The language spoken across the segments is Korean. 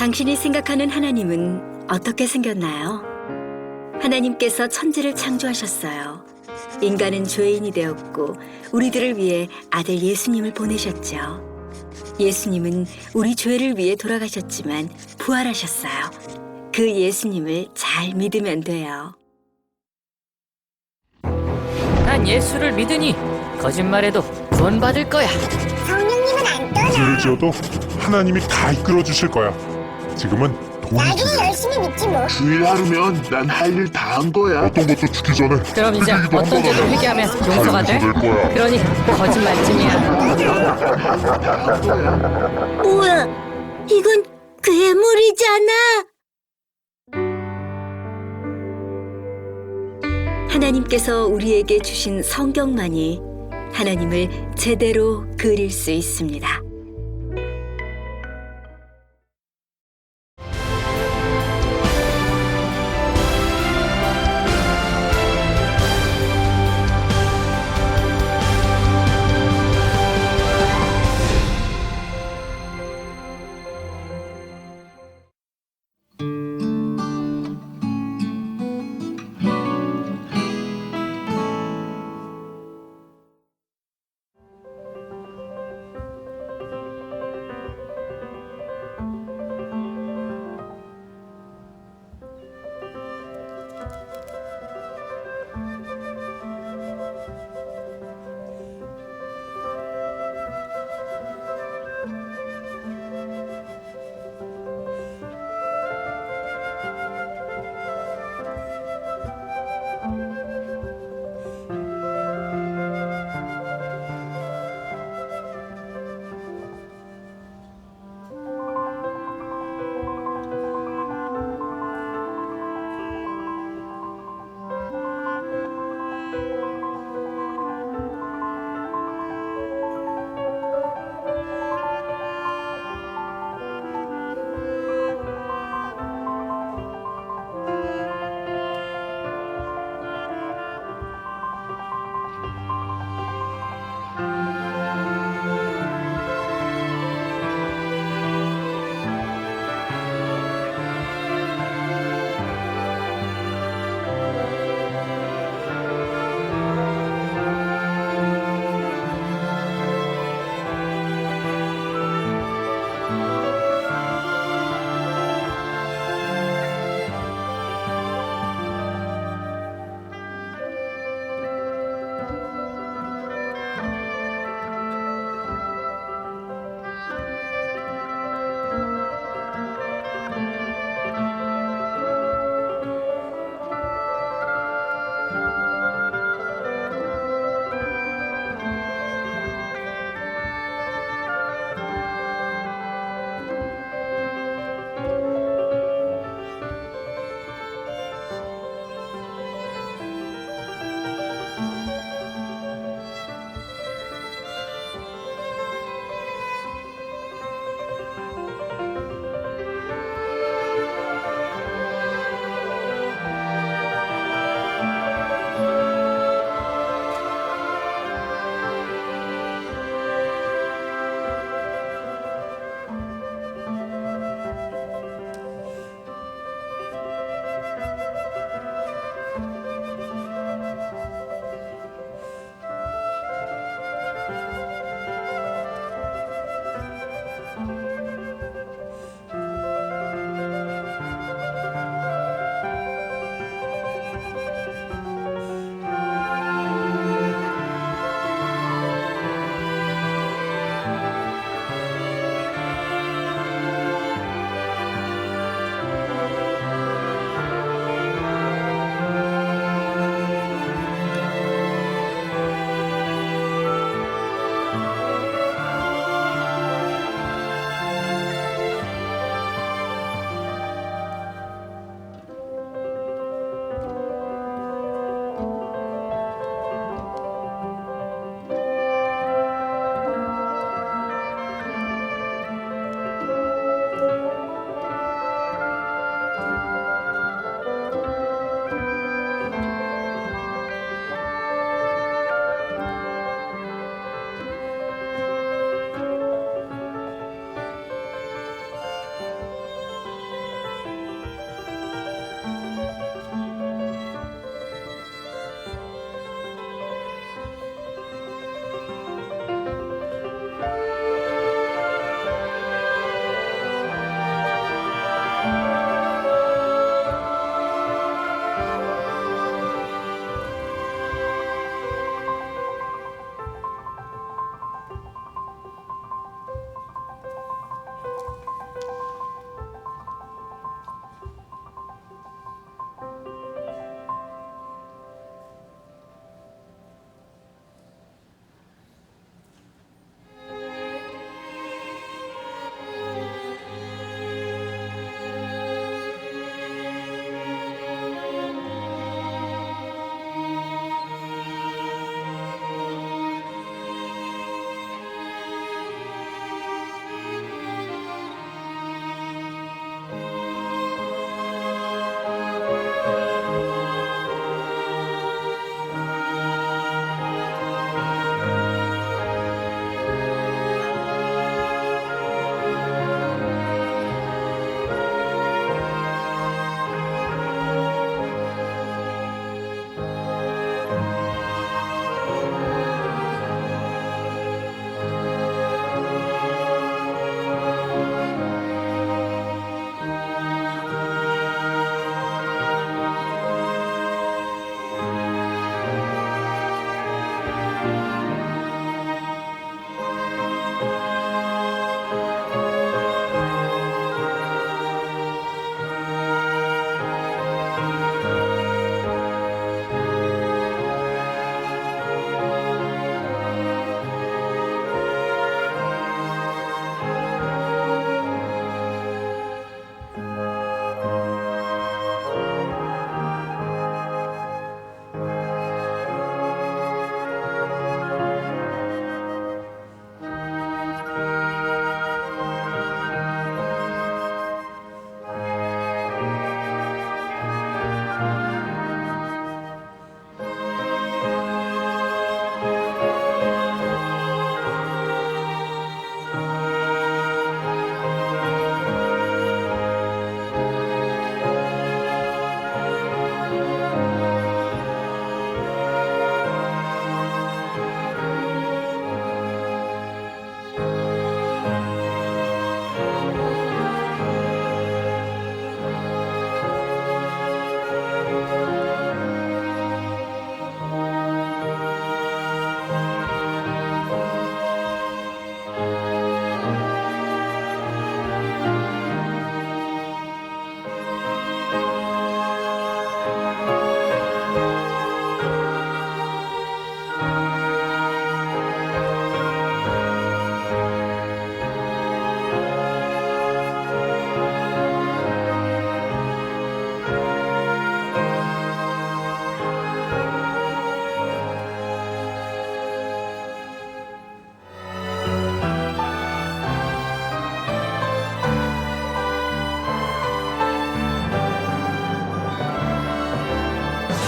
당신이 생각하는 하나님은 어떻게 생겼나요? 하나님께서 천지를 창조하셨어요. 인간은 죄인이 되었고 우리들을 위해 아들 예수님을 보내셨죠. 예수님은 우리 죄를 위해 돌아가셨지만 부활하셨어요. 그 예수님을 잘 믿으면 돼요. 난 예수를 믿으니 거짓말해도 구원받을 거야. 성령님은 안 떠나. 죄를 지어도 하나님이 다 이끌어 주실 거야. 지금은 돈이 나중에 중요해. 열심히 믿지 뭐. 주일 하루면 난 할 일 다 한 거야. 어떤 것도 죽기 전에 그럼 이제 죽이기도 어떤 죄도 한다잖아. 회개하면 용서가 돼? 될 거야. 그러니 거짓말쯤이야. 뭐야? 이건 괴물이잖아. 하나님께서 우리에게 주신 성경만이 하나님을 제대로 그릴 수 있습니다.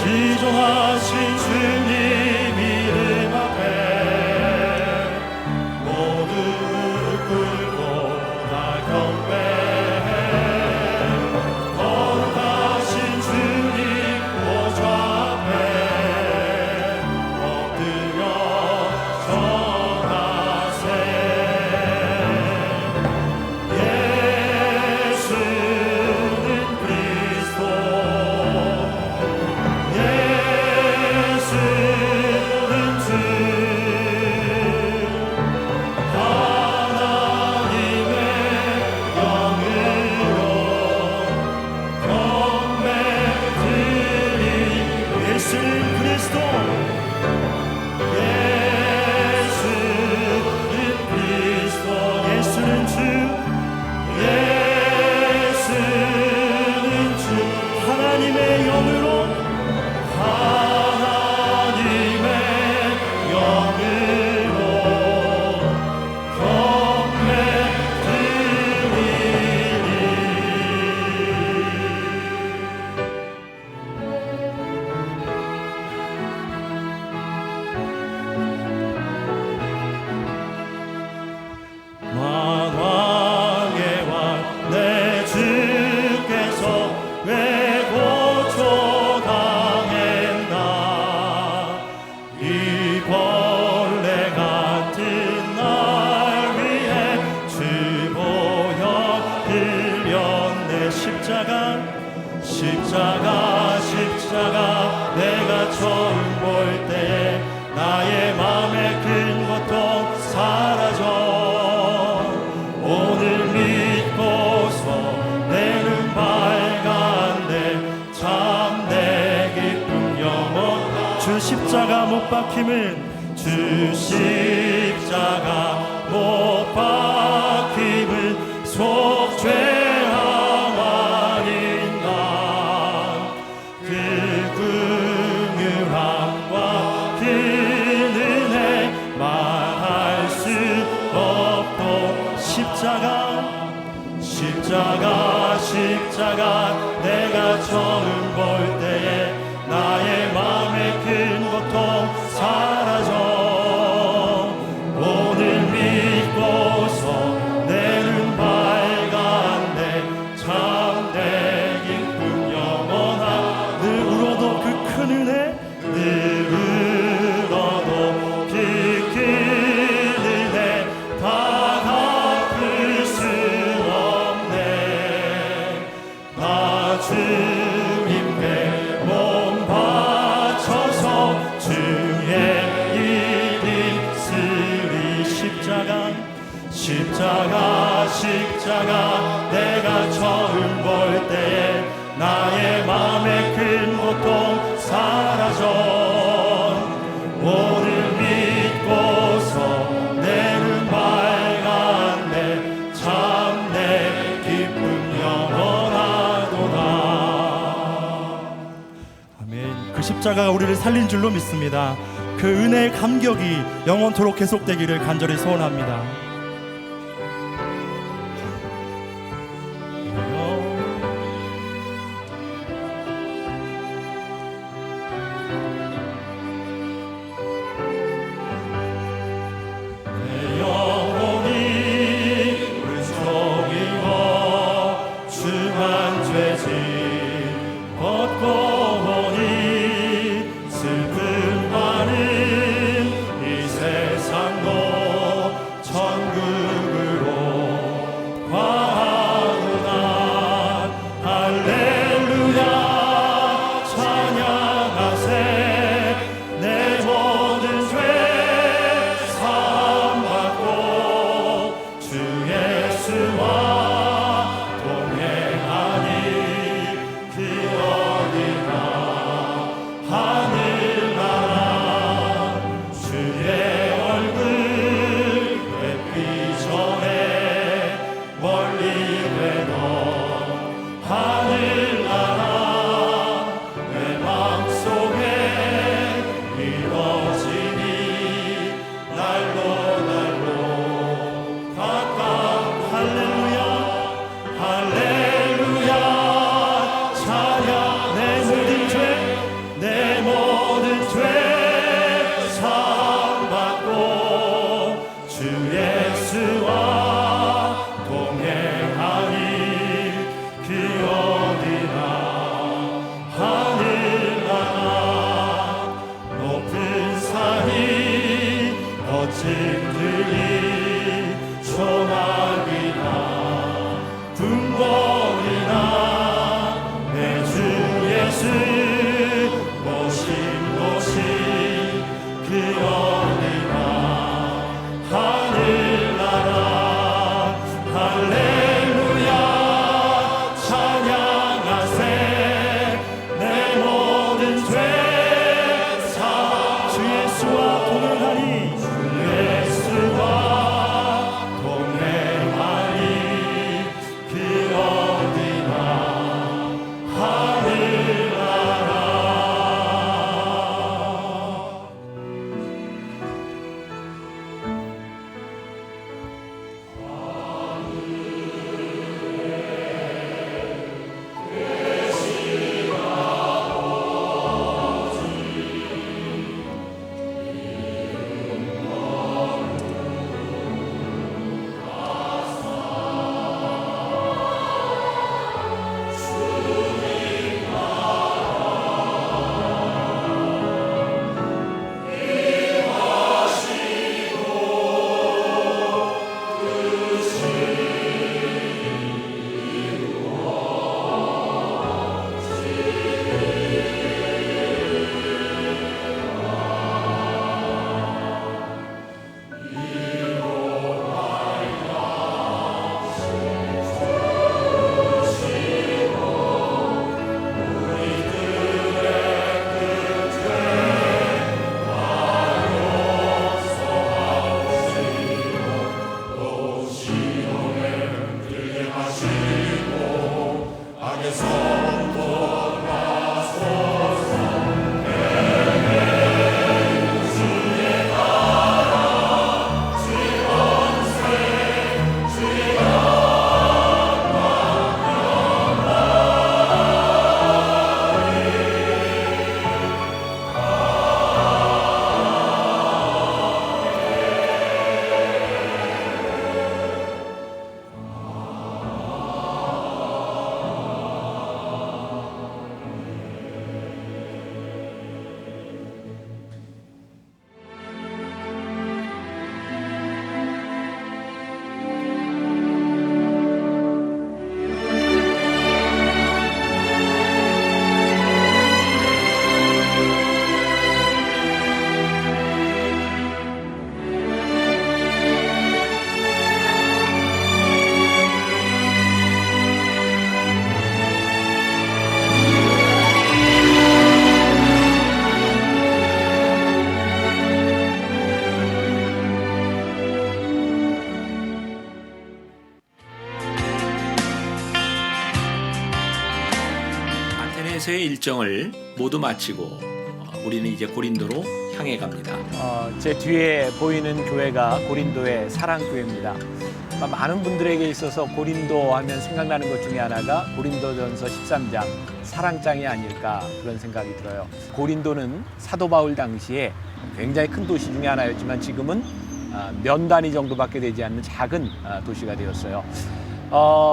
지존하신 주님 이름 앞에 모두 무릎 꿇고 다 경배해. 거룩하신 주님 보좌 앞에 엎드려 전하세. 예수는 그리스도, 예수는 주, 하나님의 영으로 경배 드리. 예수는 그리스도, 예수는 그리스도, 예수는 주, 예수는 주, 하나님의 영으로, 하나님의 영으로 경배 드리니. 만왕의 왕 내 주께서 왜 고초당했나. 이 벌레 같은 날 위해 주 보혈 흘렸네. 십자가 십자가 십자가 내가 처음 볼 때에 나의 맘의 큰 고통 사라져. 오늘 믿고서 내 눈 밝았네. 참내 기쁨 영원. 주 십자가 못 박힘은, 주 십자가 못 박힘은 속죄함 아닌가. 그 긍휼함과 그 은혜 말할 수 없고. 십자가 십자가 십자가 내가 처음 볼 때에 나의 맘의 큰 고통 사라져. 오늘 믿고서 내 눈 밝았네. 참된 기쁨 영원한. 늘 울어도 그 큰 은혜, 늘 울어도 그 큰 은혜 다 갚을 수 없네. 나 주님께 몸 바쳐서 주의 일이 쓰리. 십자가 십자가 십자가 내가 처음 볼 때에 나의 맘의 큰 고통 사라져. 오늘 믿고서 내 눈 밝았네. 참내 기쁨 영원하도다. 아멘. 그 십자가가 우리를 살린 줄로 믿습니다. 그 은혜의 감격이 영원토록 계속되기를 간절히 소원합니다. 내 영혼이 은총이워 주만 죄짐 벗고 보니 슬픔 많은 이 세상도 천국으로 과하구나. 할렐루야 찬양하세. 내 모든 죄 사함받고 주 예수와 동행하니 아테네에서의 일정을 모두 마치고 우리는 이제 고린도로 향해 갑니다. 제 뒤에 보이는 교회가 고린도의 사랑교회입니다. 많은 분들에게 있어서 고린도 하면 생각나는 것 중에 하나가 고린도전서 13장 사랑장이 아닐까 그런 생각이 들어요. 고린도는 사도 바울 당시에 굉장히 큰 도시 중에 하나였지만 지금은 면 단위 정도밖에 되지 않는 작은 도시가 되었어요.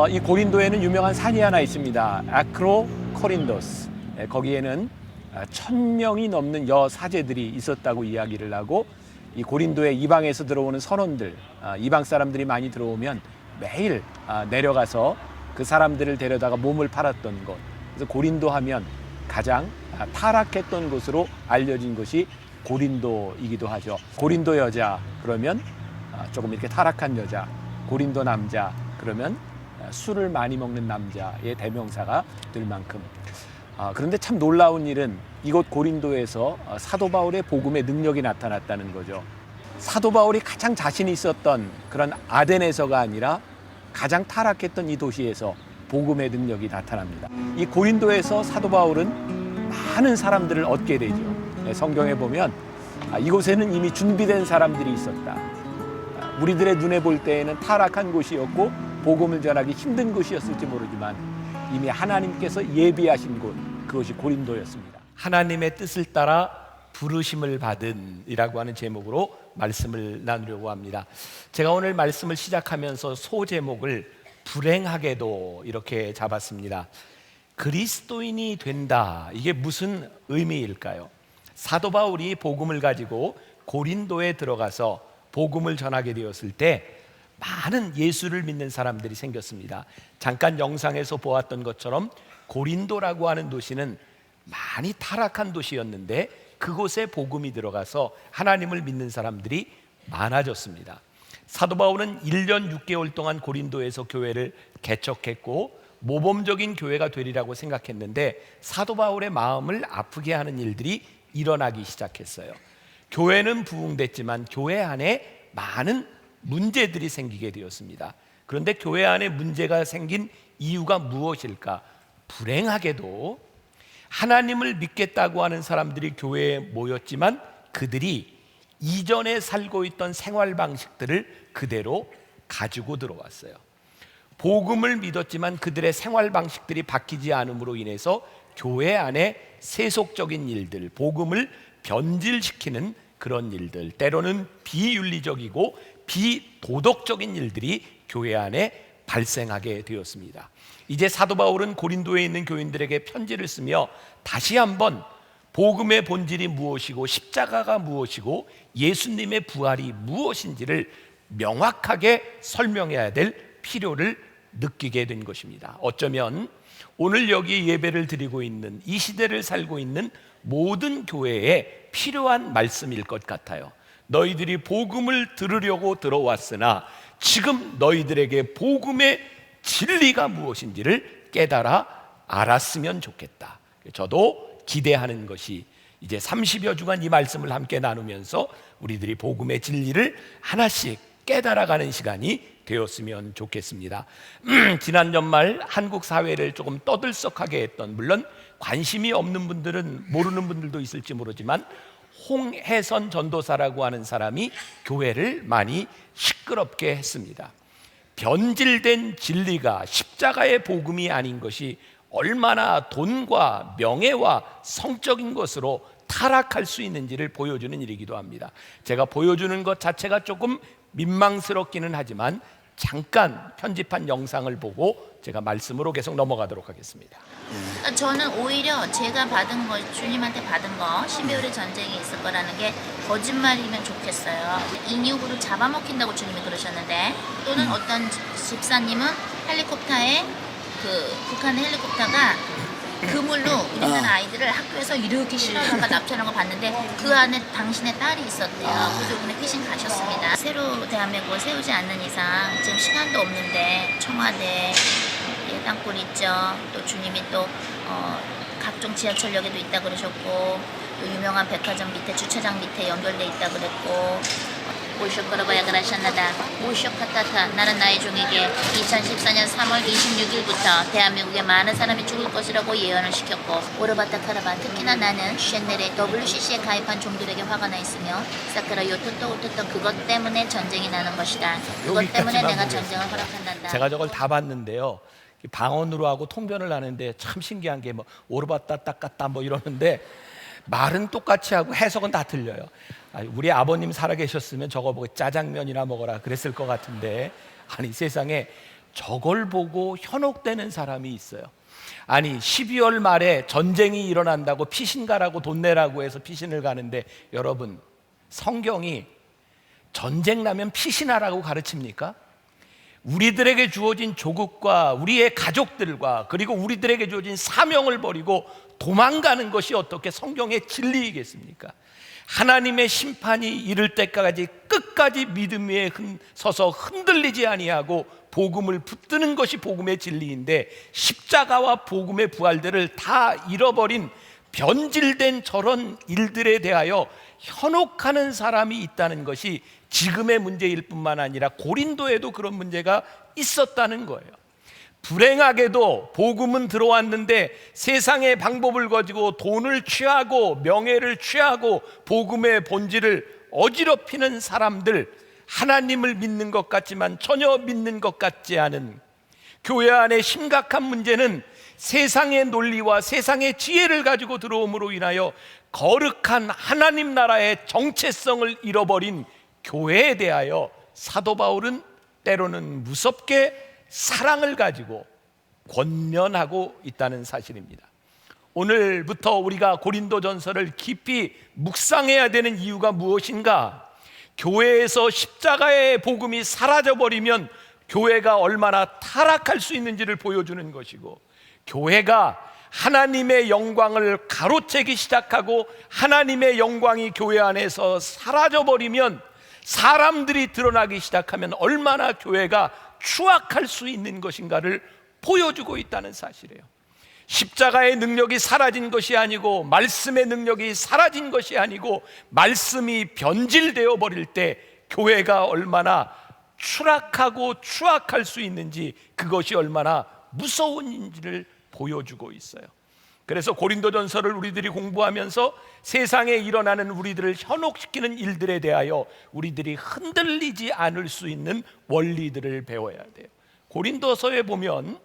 이 고린도에는 유명한 산이 하나 있습니다. 아크로 코린도스. 거기에는 1000명이 넘는 여사제들이 있었다고 이야기를 하고 이 고린도에 이방에서 들어오는 선원들, 이방 사람들이 많이 들어오면 매일 내려가서 그 사람들을 데려다가 몸을 팔았던 곳. 그래서 고린도 하면 가장 타락했던 곳으로 알려진 것이 고린도이기도 하죠. 고린도 여자 그러면 조금 이렇게 타락한 여자, 고린도 남자 그러면 술을 많이 먹는 남자의 대명사가 될 만큼. 그런데 참 놀라운 일은 이곳 고린도에서 사도 바울의 복음의 능력이 나타났다는 거죠. 사도 바울이 가장 자신이 있었던 그런 아덴에서가 아니라 가장 타락했던 이 도시에서 복음의 능력이 나타납니다. 이 고린도에서 사도 바울은 많은 사람들을 얻게 되죠. 성경에 보면 이곳에는 이미 준비된 사람들이 있었다. 우리들의 눈에 볼 때에는 타락한 곳이었고 복음을 전하기 힘든 곳이었을지 모르지만 이미 하나님께서 예비하신 곳, 그것이 고린도였습니다. 하나님의 뜻을 따라 부르심을 받은 이라고 하는 제목으로 말씀을 나누려고 합니다. 제가 오늘 말씀을 시작하면서 소제목을 불행하게도 이렇게 잡았습니다. 그리스도인이 된다. 이게 무슨 의미일까요? 사도 바울이 복음을 가지고 고린도에 들어가서 복음을 전하게 되었을 때 많은 예수를 믿는 사람들이 생겼습니다. 잠깐 영상에서 보았던 것처럼 고린도라고 하는 도시는 많이 타락한 도시였는데 그곳에 복음이 들어가서 하나님을 믿는 사람들이 많아졌습니다. 사도 바울은 1년 6개월 동안 고린도에서 교회를 개척했고 모범적인 교회가 되리라고 생각했는데 사도 바울의 마음을 아프게 하는 일들이 일어나기 시작했어요. 교회는 부흥됐지만 교회 안에 많은 문제들이 생기게 되었습니다. 그런데 교회 안에 문제가 생긴 이유가 무엇일까? 불행하게도 하나님을 믿겠다고 하는 사람들이 교회에 모였지만 그들이 이전에 살고 있던 생활 방식들을 그대로 가지고 들어왔어요. 복음을 믿었지만 그들의 생활 방식들이 바뀌지 않음으로 인해서 교회 안에 세속적인 일들, 복음을 변질시키는 그런 일들, 때로는 비윤리적이고 비도덕적인 일들이 교회 안에 발생하게 되었습니다. 이제 사도 바울은 고린도에 있는 교인들에게 편지를 쓰며 다시 한번 복음의 본질이 무엇이고 십자가가 무엇이고 예수님의 부활이 무엇인지를 명확하게 설명해야 될 필요를 느끼게 된 것입니다. 어쩌면 오늘 여기 예배를 드리고 있는 이 시대를 살고 있는 모든 교회에 필요한 말씀일 것 같아요. 너희들이 복음을 들으려고 들어왔으나 지금 너희들에게 복음의 진리가 무엇인지를 깨달아 알았으면 좋겠다. 저도 기대하는 것이 이제 30여 주간 이 말씀을 함께 나누면서 우리들이 복음의 진리를 하나씩 깨달아가는 시간이 되었으면 좋겠습니다. 지난 연말 한국 사회를 조금 떠들썩하게 했던, 물론 관심이 없는 분들은 모르는 분들도 있을지 모르지만 홍해선 전도사라고 하는 사람이 교회를 많이 시끄럽게 했습니다. 변질된 진리가 십자가의 복음이 아닌 것이 얼마나 돈과 명예와 성적인 것으로 타락할 수 있는지를 보여주는 일이기도 합니다. 제가 보여주는 것 자체가 조금 민망스럽기는 하지만 잠깐 편집한 영상을 보고 제가 말씀으로 계속 넘어가도록 하겠습니다. 저는 오히려 제가 받은 거, 주님한테 받은 거, 신비율의 전쟁이 있을 거라는 게 거짓말이면 좋겠어요. 인육으로 잡아먹힌다고 주님이 그러셨는데, 또는 어떤 집사님은 헬리콥터에 북한의 헬리콥터가 그물로 우리나라 아이들을 학교에서 이렇게 실어다가 납치하는 거 봤는데 그 안에 당신의 딸이 있었대요. 그래서 이번에 피신 가셨습니다. 새로 대한민국을 세우지 않는 이상 지금 시간도 없는데 청와대 땅굴 있죠. 또 주님이 또 각종 지하철역에도 있다 그러셨고, 또 유명한 백화점 밑에 주차장 밑에 연결돼 있다 그랬고, 모쇼 걸어봐야 그러셨나다. 모쇼 카타타 나는 나의 종에게 2014년 3월 26일부터 대한민국에 많은 사람이 죽을 것이라고 예언을 시켰고, 오르바타 카라바 특히나 나는 쉔넬의 WCC에 가입한 종들에게 화가 나 있으며 사카라 요토토 오토토 그것 때문에 전쟁이 나는 것이다. 그것 때문에 내가 전쟁을 허락한단다. 제가 저걸 다 봤는데요, 방언으로 하고 통변을 하는데 참 신기한 게 뭐 오르바따 따까따 뭐 이러는데 말은 똑같이 하고 해석은 다 틀려요. 우리 아버님 살아계셨으면 저거 보고 짜장면이나 먹어라 그랬을 것 같은데, 아니 세상에 저걸 보고 현혹되는 사람이 있어요. 아니 12월 말에 전쟁이 일어난다고 피신 가라고 돈 내라고 해서 피신을 가는데, 여러분 성경이 전쟁 나면 피신하라고 가르칩니까? 우리들에게 주어진 조국과 우리의 가족들과 그리고 우리들에게 주어진 사명을 버리고 도망가는 것이 어떻게 성경의 진리이겠습니까? 하나님의 심판이 이를 때까지 끝까지 믿음 위에 서서 흔들리지 아니하고 복음을 붙드는 것이 복음의 진리인데, 십자가와 복음의 부활들을 다 잃어버린 변질된 저런 일들에 대하여 현혹하는 사람이 있다는 것이 지금의 문제일 뿐만 아니라 고린도에도 그런 문제가 있었다는 거예요. 불행하게도 복음은 들어왔는데 세상의 방법을 가지고 돈을 취하고 명예를 취하고 복음의 본질을 어지럽히는 사람들, 하나님을 믿는 것 같지만 전혀 믿는 것 같지 않은, 교회 안에 심각한 문제는 세상의 논리와 세상의 지혜를 가지고 들어옴으로 인하여 거룩한 하나님 나라의 정체성을 잃어버린 교회에 대하여 사도 바울은 때로는 무섭게 사랑을 가지고 권면하고 있다는 사실입니다. 오늘부터 우리가 고린도전서를 깊이 묵상해야 되는 이유가 무엇인가? 교회에서 십자가의 복음이 사라져버리면 교회가 얼마나 타락할 수 있는지를 보여주는 것이고, 교회가 하나님의 영광을 가로채기 시작하고 하나님의 영광이 교회 안에서 사라져버리면, 사람들이 드러나기 시작하면 얼마나 교회가 추악할 수 있는 것인가를 보여주고 있다는 사실이에요. 십자가의 능력이 사라진 것이 아니고, 말씀의 능력이 사라진 것이 아니고, 말씀이 변질되어 버릴 때 교회가 얼마나 추락하고 추악할 수 있는지, 그것이 얼마나 무서운 인지를 보여주고 있어요. 그래서 고린도전서를 우리들이 공부하면서 세상에 일어나는 우리들을 현혹시키는 일들에 대하여 우리들이 흔들리지 않을 수 있는 원리들을 배워야 돼요. 고린도서에 보면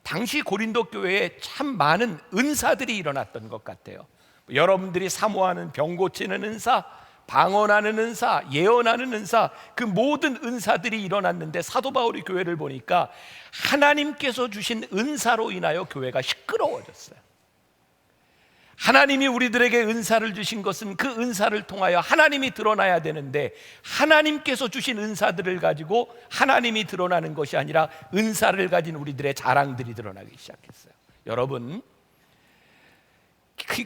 당시 고린도 교회에 참 많은 은사들이 일어났던 것 같아요. 여러분들이 사모하는 병 고치는 은사, 방언하는 은사, 예언하는 은사, 그 모든 은사들이 일어났는데, 사도 바울이 교회를 보니까 하나님께서 주신 은사로 인하여 교회가 시끄러워졌어요. 하나님이 우리들에게 은사를 주신 것은 그 은사를 통하여 하나님이 드러나야 되는데, 하나님께서 주신 은사들을 가지고 하나님이 드러나는 것이 아니라 은사를 가진 우리들의 자랑들이 드러나기 시작했어요. 여러분,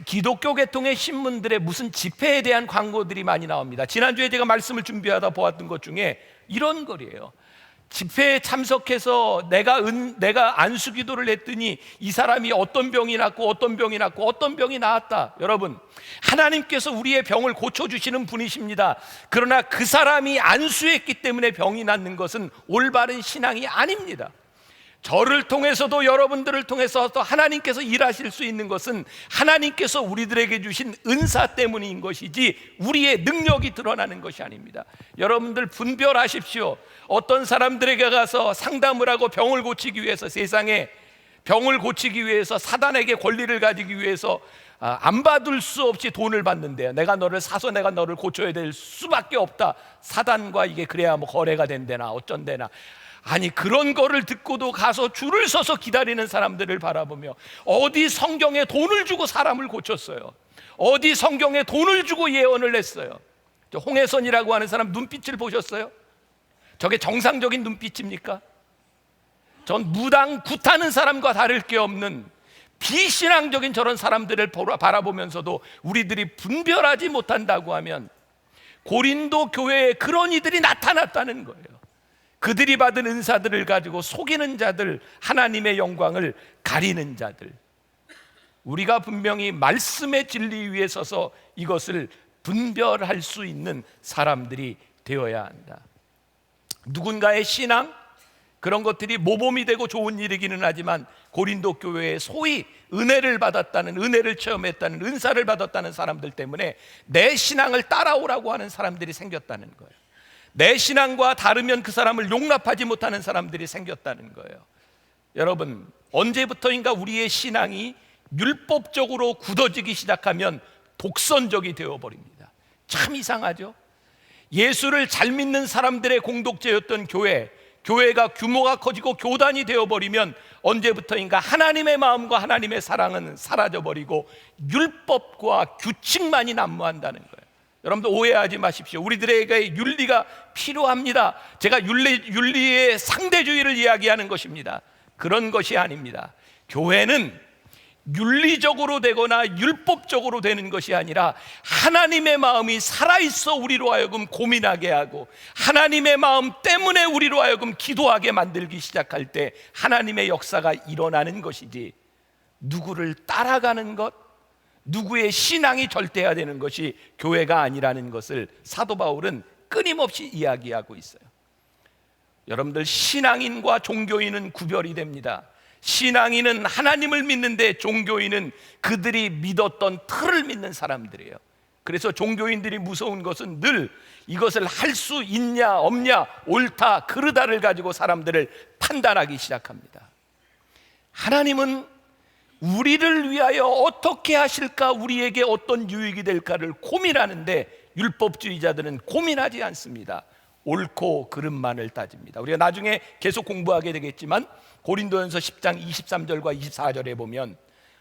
기독교 계통의 신문들의 무슨 집회에 대한 광고들이 많이 나옵니다. 지난주에 제가 말씀을 준비하다 보았던 것 중에 이런 글이에요. 집회에 참석해서 내가 안수기도를 했더니 이 사람이 어떤 병이 났고 어떤 병이 났고 어떤 병이 나았다. 여러분, 하나님께서 우리의 병을 고쳐주시는 분이십니다. 그러나 그 사람이 안수했기 때문에 병이 낫는 것은 올바른 신앙이 아닙니다. 저를 통해서도 여러분들을 통해서도 하나님께서 일하실 수 있는 것은 하나님께서 우리들에게 주신 은사 때문인 것이지 우리의 능력이 드러나는 것이 아닙니다. 여러분들 분별하십시오. 어떤 사람들에게 가서 상담을 하고 병을 고치기 위해서, 세상에 병을 고치기 위해서 사단에게 권리를 가지기 위해서 안 받을 수 없이 돈을 받는데요. 내가 너를 사서 내가 너를 고쳐야 될 수밖에 없다. 사단과 이게 그래야 뭐 거래가 된대나 어쩐대나. 아니, 그런 거를 듣고도 가서 줄을 서서 기다리는 사람들을 바라보며 어디 성경에 돈을 주고 사람을 고쳤어요? 어디 성경에 돈을 주고 예언을 했어요? 홍해선이라고 하는 사람 눈빛을 보셨어요? 저게 정상적인 눈빛입니까? 전 무당 굿하는 사람과 다를 게 없는 비신앙적인 저런 사람들을 바라보면서도 우리들이 분별하지 못한다고 하면 고린도 교회에 그런 이들이 나타났다는 거예요. 그들이 받은 은사들을 가지고 속이는 자들, 하나님의 영광을 가리는 자들. 우리가 분명히 말씀의 진리 위에 서서 이것을 분별할 수 있는 사람들이 되어야 한다. 누군가의 신앙, 그런 것들이 모범이 되고 좋은 일이기는 하지만 고린도 교회에 소위 은혜를 받았다는, 은혜를 체험했다는, 은사를 받았다는 사람들 때문에 내 신앙을 따라오라고 하는 사람들이 생겼다는 거예요. 내 신앙과 다르면 그 사람을 용납하지 못하는 사람들이 생겼다는 거예요. 여러분, 언제부터인가 우리의 신앙이 율법적으로 굳어지기 시작하면 독선적이 되어버립니다. 참 이상하죠? 예수를 잘 믿는 사람들의 공동체였던 교회가 규모가 커지고 교단이 되어버리면 언제부터인가 하나님의 마음과 하나님의 사랑은 사라져버리고 율법과 규칙만이 난무한다는 거예요. 여러분들 오해하지 마십시오. 우리들에게 윤리가 필요합니다. 제가 윤리의 상대주의를 이야기하는 것입니다. 그런 것이 아닙니다. 교회는 윤리적으로 되거나 율법적으로 되는 것이 아니라 하나님의 마음이 살아있어 우리로 하여금 고민하게 하고 하나님의 마음 때문에 우리로 하여금 기도하게 만들기 시작할 때 하나님의 역사가 일어나는 것이지, 누구를 따라가는 것, 누구의 신앙이 절대화되는 것이 교회가 아니라는 것을 사도 바울은 끊임없이 이야기하고 있어요. 여러분들, 신앙인과 종교인은 구별이 됩니다. 신앙인은 하나님을 믿는데 종교인은 그들이 믿었던 틀을 믿는 사람들이에요. 그래서 종교인들이 무서운 것은 늘 이것을 할 수 있냐 없냐, 옳다 그르다를 가지고 사람들을 판단하기 시작합니다. 하나님은 우리를 위하여 어떻게 하실까, 우리에게 어떤 유익이 될까를 고민하는데 율법주의자들은 고민하지 않습니다. 옳고 그름만을 따집니다. 우리가 나중에 계속 공부하게 되겠지만 고린도전서 10장 23절과 24절에 보면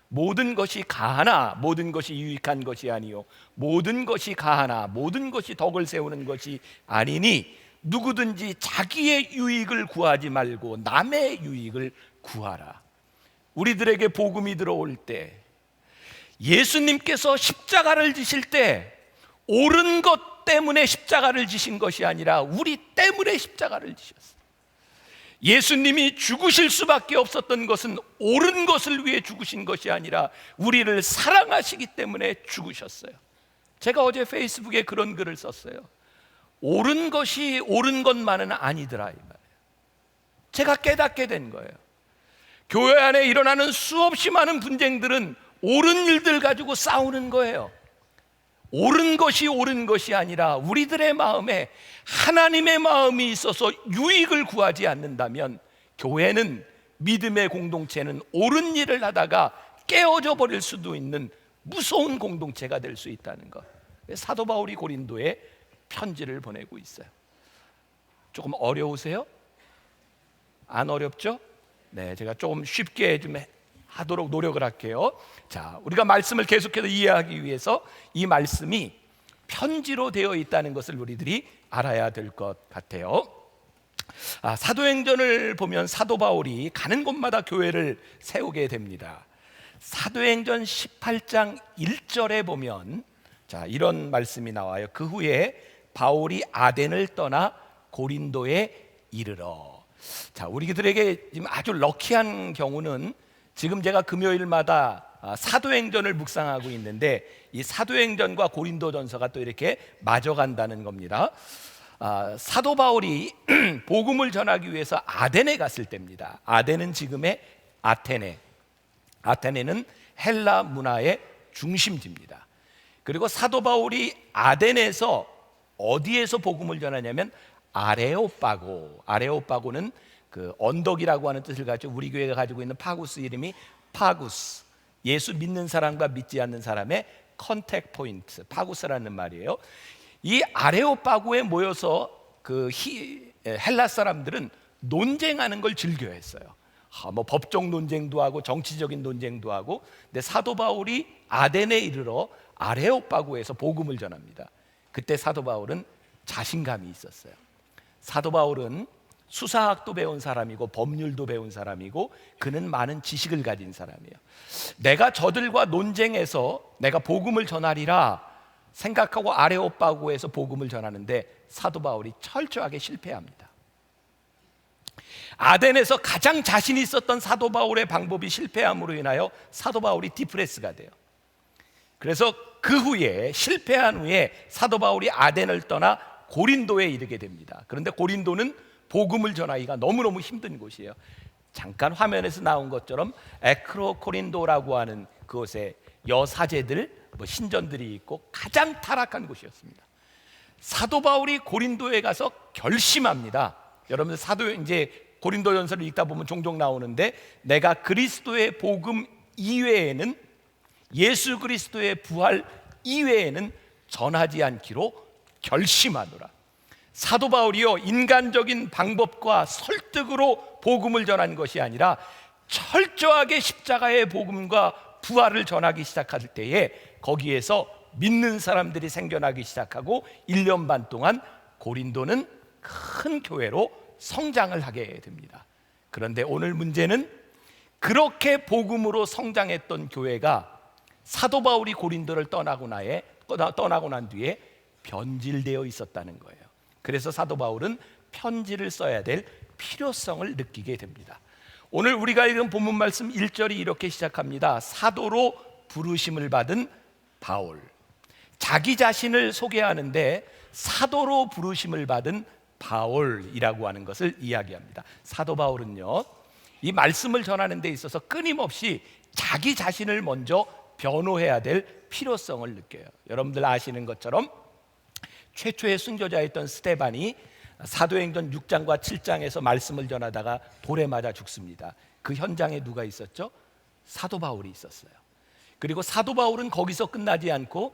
모든 것이 가하나 모든 것이 유익한 것이 아니요 모든 것이 가하나 모든 것이 덕을 세우는 것이 아니니 누구든지 자기의 유익을 구하지 말고 남의 유익을 구하라. 우리들에게 복음이 들어올 때, 예수님께서 십자가를 지실 때 옳은 것 때문에 십자가를 지신 것이 아니라 우리 때문에 십자가를 지셨어요. 예수님이 죽으실 수밖에 없었던 것은 옳은 것을 위해 죽으신 것이 아니라 우리를 사랑하시기 때문에 죽으셨어요. 제가 어제 페이스북에 그런 글을 썼어요. 옳은 것이 옳은 것만은 아니더라, 이 말이에요. 제가 깨닫게 된 거예요. 교회 안에 일어나는 수없이 많은 분쟁들은 옳은 일들 가지고 싸우는 거예요. 옳은 것이 아니라 우리들의 마음에 하나님의 마음이 있어서 유익을 구하지 않는다면 교회는, 믿음의 공동체는 옳은 일을 하다가 깨어져 버릴 수도 있는 무서운 공동체가 될 수 있다는 것. 사도 바울이 고린도에 편지를 보내고 있어요. 조금 어려우세요? 안 어렵죠? 네, 제가 조금 쉽게 좀 하도록 노력을 할게요. 자, 우리가 말씀을 계속해서 이해하기 위해서 이 말씀이 편지로 되어 있다는 것을 우리들이 알아야 될 것 같아요. 사도행전을 보면 사도 바울이 가는 곳마다 교회를 세우게 됩니다. 사도행전 18장 1절에 보면 자, 이런 말씀이 나와요. 그 후에 바울이 아덴을 떠나 고린도에 이르러. 자, 우리들에게 지금 아주 럭키한 경우는 지금 제가 금요일마다 사도행전을 묵상하고 있는데 이 사도행전과 고린도전서가 또 이렇게 맞아간다는 겁니다. 사도 바울이 복음을 전하기 위해서 아덴에 갔을 때입니다. 아덴은 지금의 아테네. 아테네는 헬라 문화의 중심지입니다. 그리고 사도 바울이 아덴에서 어디에서 복음을 전하냐면 아레오빠고. 아레오빠고는 그 언덕이라고 하는 뜻을 가지고 우리 교회가 가지고 있는 파구스 이름이 파구스. 예수 믿는 사람과 믿지 않는 사람의 컨택 포인트. 파구스라는 말이에요. 이 아레오빠고에 모여서 그 헬라 사람들은 논쟁하는 걸 즐겨했어요. 뭐 법적 논쟁도 하고 정치적인 논쟁도 하고. 근데 사도 바울이 아덴에 이르러 아레오빠고에서 복음을 전합니다. 그때 사도 바울은 자신감이 있었어요. 사도 바울은 수사학도 배운 사람이고 법률도 배운 사람이고 그는 많은 지식을 가진 사람이에요. 내가 저들과 논쟁해서 내가 복음을 전하리라 생각하고 아레오빠고에서 복음을 전하는데 사도 바울이 철저하게 실패합니다. 아덴에서 가장 자신 있었던 사도 바울의 방법이 실패함으로 인하여 사도 바울이 디프레스가 돼요. 그래서 그 후에 실패한 후에 사도 바울이 아덴을 떠나 고린도에 이르게 됩니다. 그런데 고린도는 복음을 전하기가 너무너무 힘든 곳이에요. 잠깐 화면에서 나온 것처럼 에크로코린도라고 하는 그곳에 여사제들, 신전들이 있고 가장 타락한 곳이었습니다. 사도 바울이 고린도에 가서 결심합니다. 여러분들 이제 고린도전서를 읽다 보면 종종 나오는데 내가 그리스도의 복음 이외에는 예수 그리스도의 부활 이외에는 전하지 않기로 결심하노라. 사도 바울이요 인간적인 방법과 설득으로 복음을 전한 것이 아니라 철저하게 십자가의 복음과 부활을 전하기 시작할 때에 거기에서 믿는 사람들이 생겨나기 시작하고 1년 반 동안 고린도는 큰 교회로 성장을 하게 됩니다. 그런데 오늘 문제는 그렇게 복음으로 성장했던 교회가 사도 바울이 고린도를 떠나고 난 뒤에 변질되어 있었다는 거예요. 그래서 사도 바울은 편지를 써야 될 필요성을 느끼게 됩니다. 오늘 우리가 읽은 본문 말씀 1절이 이렇게 시작합니다. 사도로 부르심을 받은 바울. 자기 자신을 소개하는데 사도로 부르심을 받은 바울이라고 하는 것을 이야기합니다. 사도 바울은요 이 말씀을 전하는 데 있어서 끊임없이 자기 자신을 먼저 변호해야 될 필요성을 느껴요. 여러분들 아시는 것처럼 최초의 순교자였던 스데반이 사도행전 6장과 7장에서 말씀을 전하다가 돌에 맞아 죽습니다. 그 현장에 누가 있었죠? 사도 바울이 있었어요. 그리고 사도 바울은 거기서 끝나지 않고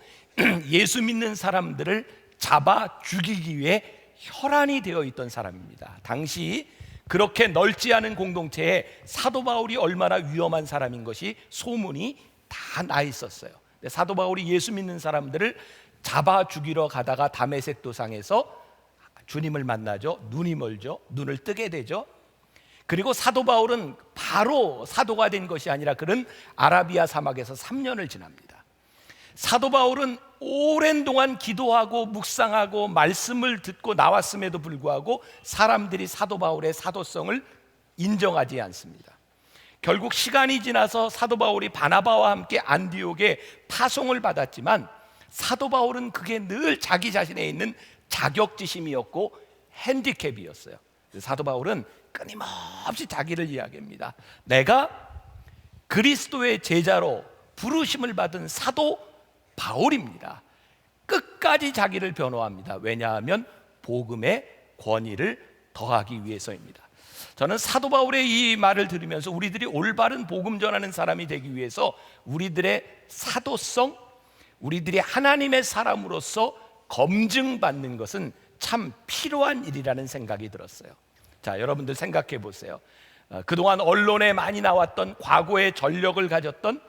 예수 믿는 사람들을 잡아 죽이기 위해 혈안이 되어 있던 사람입니다. 당시 그렇게 넓지 않은 공동체에 사도 바울이 얼마나 위험한 사람인 것이 소문이 다 나 있었어요. 사도 바울이 예수 믿는 사람들을 잡아 죽이러 가다가 다메섹 도상에서 주님을 만나죠. 눈이 멀죠. 눈을 뜨게 되죠. 그리고 사도 바울은 바로 사도가 된 것이 아니라 그는 아라비아 사막에서 3년을 지납니다. 사도 바울은 오랜 동안 기도하고 묵상하고 말씀을 듣고 나왔음에도 불구하고 사람들이 사도 바울의 사도성을 인정하지 않습니다. 결국 시간이 지나서 사도 바울이 바나바와 함께 안디옥에 파송을 받았지만 사도 바울은 그게 늘 자기 자신에 있는 자격지심이었고 핸디캡이었어요. 사도 바울은 끊임없이 자기를 이야기합니다. 내가 그리스도의 제자로 부르심을 받은 사도 바울입니다. 끝까지 자기를 변호합니다. 왜냐하면 복음의 권위를 더하기 위해서입니다. 저는 사도 바울의 이 말을 들으면서 우리들이 올바른 복음 전하는 사람이 되기 위해서 우리들의 사도성, 우리들이 하나님의 사람으로서 검증받는 것은 참 필요한 일이라는 생각이 들었어요. 자, 여러분들 생각해 보세요. 그동안 언론에 많이 나왔던 과거의 전력을 가졌던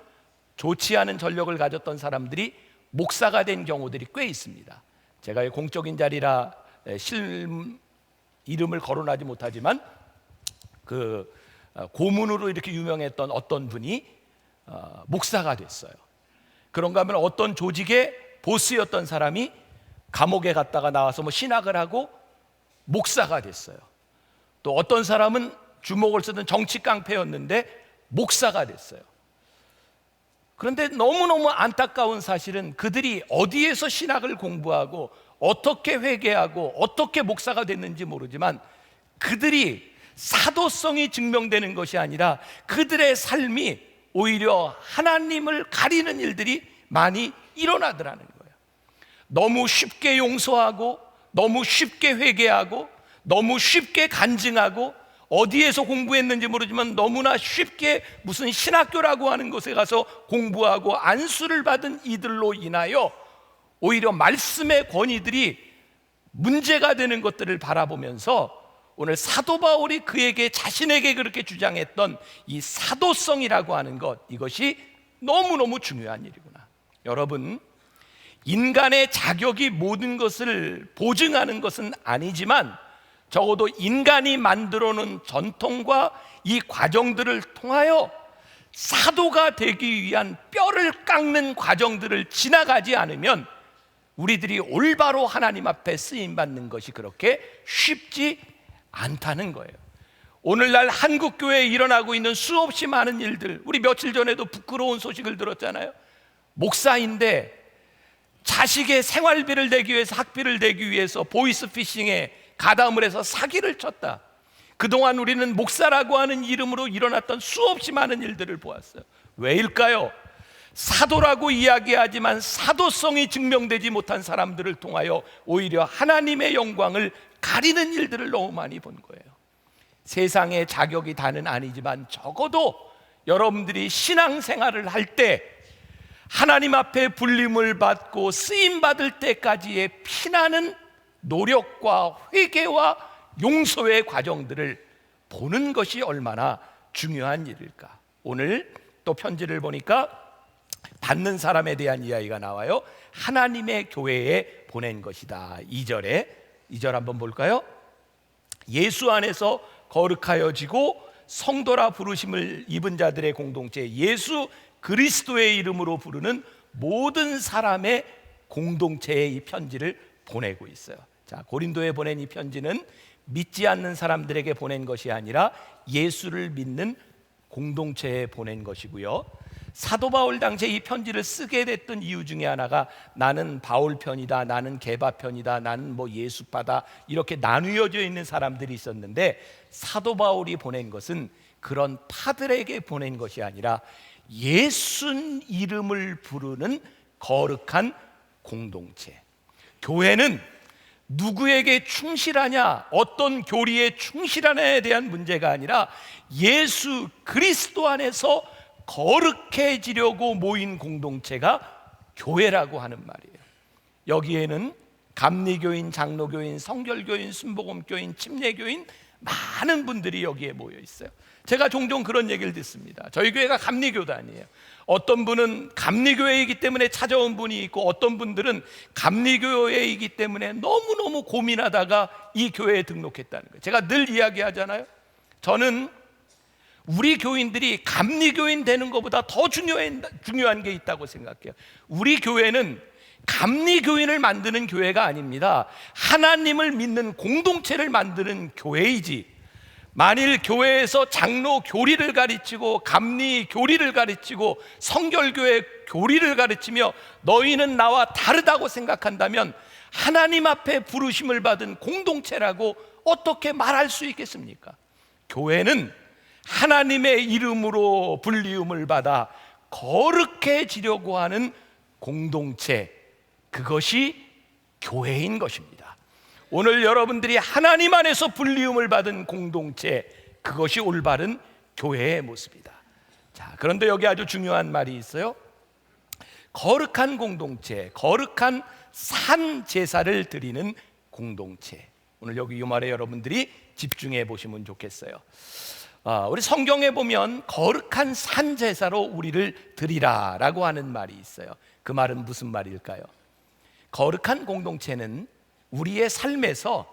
좋지 않은 전력을 가졌던 사람들이 목사가 된 경우들이 꽤 있습니다. 제가 공적인 자리라 이름을 거론하지 못하지만 그 고문으로 이렇게 유명했던 어떤 분이 목사가 됐어요. 그런가 하면 어떤 조직의 보스였던 사람이 감옥에 갔다가 나와서 신학을 하고 목사가 됐어요. 또 어떤 사람은 주먹을 쓰던 정치 깡패였는데 목사가 됐어요. 그런데 너무너무 안타까운 사실은 그들이 어디에서 신학을 공부하고 어떻게 회개하고 어떻게 목사가 됐는지 모르지만 그들이 사도성이 증명되는 것이 아니라 그들의 삶이 오히려 하나님을 가리는 일들이 많이 일어나더라는 거예요. 너무 쉽게 용서하고 너무 쉽게 회개하고 너무 쉽게 간증하고 어디에서 공부했는지 모르지만 너무나 쉽게 무슨 신학교라고 하는 곳에 가서 공부하고 안수를 받은 이들로 인하여 오히려 말씀의 권위들이 문제가 되는 것들을 바라보면서 오늘 사도 바울이 그에게 자신에게 그렇게 주장했던 이 사도성이라고 하는 것, 이것이 너무너무 중요한 일이구나. 여러분, 인간의 자격이 모든 것을 보증하는 것은 아니지만 적어도 인간이 만들어 놓은 전통과 이 과정들을 통하여 사도가 되기 위한 뼈를 깎는 과정들을 지나가지 않으면 우리들이 올바로 하나님 앞에 쓰임받는 것이 그렇게 쉽지 않다는 거예요. 오늘날 한국교회에 일어나고 있는 수없이 많은 일들, 우리 며칠 전에도 부끄러운 소식을 들었잖아요. 목사인데 자식의 생활비를 내기 위해서, 학비를 내기 위해서 보이스피싱에 가담을 해서 사기를 쳤다. 그동안 우리는 목사라고 하는 이름으로 일어났던 수없이 많은 일들을 보았어요. 왜일까요? 사도라고 이야기하지만 사도성이 증명되지 못한 사람들을 통하여 오히려 하나님의 영광을 가리는 일들을 너무 많이 본 거예요. 세상의 자격이 다는 아니지만 적어도 여러분들이 신앙생활을 할 때 하나님 앞에 불림을 받고 쓰임받을 때까지의 피나는 노력과 회개와 용서의 과정들을 보는 것이 얼마나 중요한 일일까. 오늘 또 편지를 보니까 받는 사람에 대한 이야기가 나와요. 하나님의 교회에 보낸 것이다. 2절 한번 볼까요? 예수 안에서 거룩하여지고 성도라 부르심을 입은 자들의 공동체, 예수 그리스도의 이름으로 부르는 모든 사람의 공동체에 이 편지를 보내고 있어요. 자, 고린도에 보낸 이 편지는 믿지 않는 사람들에게 보낸 것이 아니라 예수를 믿는 공동체에 보낸 것이고요. 사도 바울 당시에 이 편지를 쓰게 됐던 이유 중에 하나가 나는 바울 편이다, 나는 게바 편이다, 나는 뭐 예수파다, 이렇게 나뉘어져 있는 사람들이 있었는데 사도 바울이 보낸 것은 그런 파들에게 보낸 것이 아니라 예수 이름을 부르는 거룩한 공동체. 교회는 누구에게 충실하냐, 어떤 교리에 충실하냐에 대한 문제가 아니라 예수 그리스도 안에서 거룩해지려고 모인 공동체가 교회라고 하는 말이에요. 여기에는 감리교인, 장로교인, 성결교인, 순복음교인, 침례교인 많은 분들이 여기에 모여 있어요. 제가 종종 그런 얘기를 듣습니다. 저희 교회가 감리교단이에요. 어떤 분은 감리교회이기 때문에 찾아온 분이 있고 어떤 분들은 감리교회이기 때문에 너무너무 고민하다가 이 교회에 등록했다는 거예요. 제가 늘 이야기하잖아요. 저는 우리 교인들이 감리교인 되는 것보다 더 중요한 게 있다고 생각해요. 우리 교회는 감리교인을 만드는 교회가 아닙니다. 하나님을 믿는 공동체를 만드는 교회이지, 만일 교회에서 장로 교리를 가르치고 감리 교리를 가르치고 성결교회 교리를 가르치며 너희는 나와 다르다고 생각한다면 하나님 앞에 부르심을 받은 공동체라고 어떻게 말할 수 있겠습니까? 교회는 하나님의 이름으로 불리움을 받아 거룩해지려고 하는 공동체, 그것이 교회인 것입니다. 오늘 여러분들이 하나님 안에서 불리움을 받은 공동체, 그것이 올바른 교회의 모습이다. 자, 그런데 여기 아주 중요한 말이 있어요. 거룩한 공동체, 거룩한 산 제사를 드리는 공동체. 오늘 여기 이 말에 여러분들이 집중해 보시면 좋겠어요. 우리 성경에 보면 거룩한 산 제사로 우리를 드리라 라고 하는 말이 있어요. 그 말은 무슨 말일까요? 거룩한 공동체는 우리의 삶에서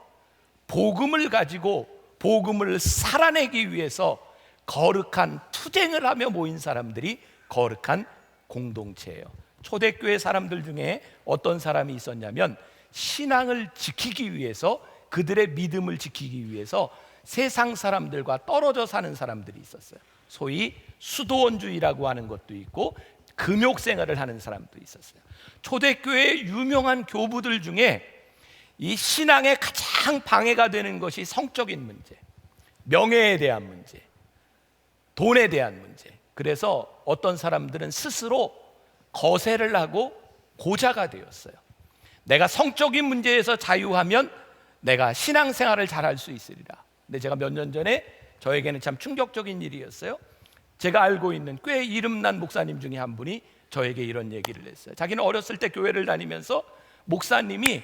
복음을 가지고 복음을 살아내기 위해서 거룩한 투쟁을 하며 모인 사람들이 거룩한 공동체예요. 초대교회 사람들 중에 어떤 사람이 있었냐면 신앙을 지키기 위해서, 그들의 믿음을 지키기 위해서 세상 사람들과 떨어져 사는 사람들이 있었어요. 소위 수도원주의라고 하는 것도 있고 금욕 생활을 하는 사람도 있었어요. 초대교회의 유명한 교부들 중에 이 신앙에 가장 방해가 되는 것이 성적인 문제, 명예에 대한 문제, 돈에 대한 문제. 그래서 어떤 사람들은 스스로 거세를 하고 고자가 되었어요. 내가 성적인 문제에서 자유하면 내가 신앙생활을 잘할 수 있으리라. 근데 제가 몇 년 전에 저에게는 참 충격적인 일이었어요. 제가 알고 있는 꽤 이름난 목사님 중에 한 분이 저에게 이런 얘기를 했어요. 자기는 어렸을 때 교회를 다니면서 목사님이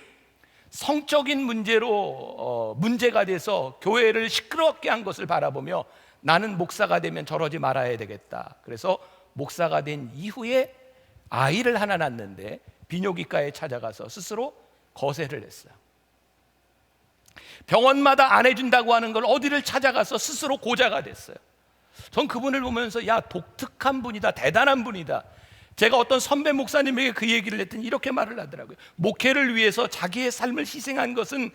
성적인 문제로 문제가 돼서 교회를 시끄럽게 한 것을 바라보며 나는 목사가 되면 저러지 말아야 되겠다. 그래서 목사가 된 이후에 아이를 하나 낳는데 비뇨기과에 찾아가서 스스로 거세를 했어요. 병원마다 안 해준다고 하는 걸 어디를 찾아가서 스스로 고자가 됐어요. 전 그분을 보면서 야, 독특한 분이다, 대단한 분이다. 제가 어떤 선배 목사님에게 그 얘기를 했더니 이렇게 말을 하더라고요. 목회를 위해서 자기의 삶을 희생한 것은